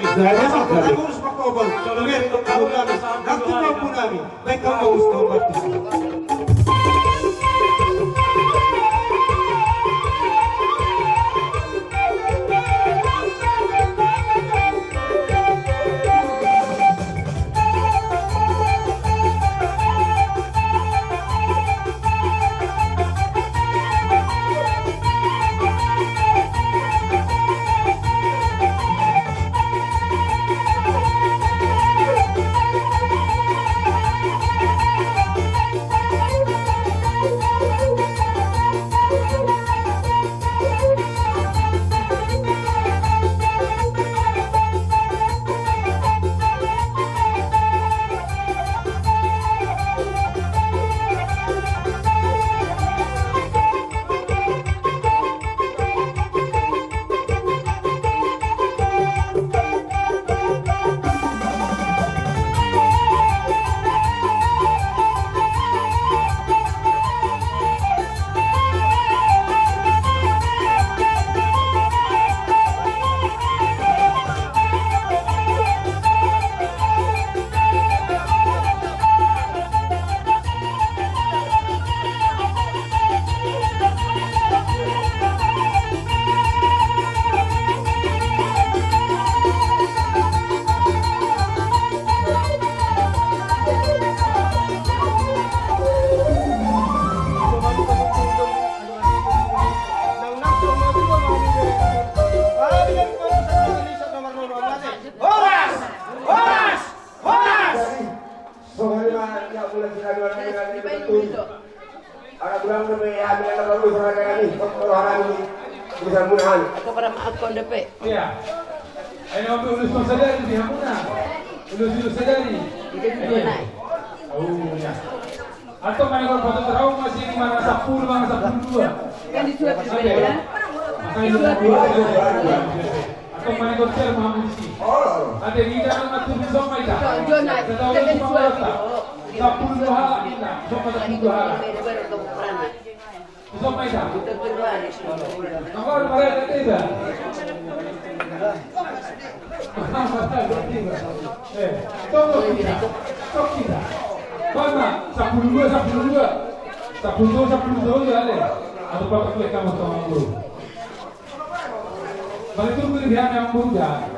kami. Kamu harus makobal. Lihat kamu kami. Nanti mampu kami. Baik kamu harus kompetisi. Ako para maakon DP. Iya. Ayo ambil ulus saja di Hamuna. Ulus saja nih. Hindi ko na. Oh ya. Atau mana kalau foto terau masih di mana 10 mana 12. Kan disuap di bawah ya. Makanya sudah dua. Atau mana kalau cel mau di sini. Ada di dalam atur di zona itu. Jona, Kita disuap. 10 hala kita. Zona 10 hala. Zona itu. Agora parece que é. Todo kita. Mana? 10 ya, Ale. Atau pakai kamu sama guru. Balik itu pilihan yang mudah.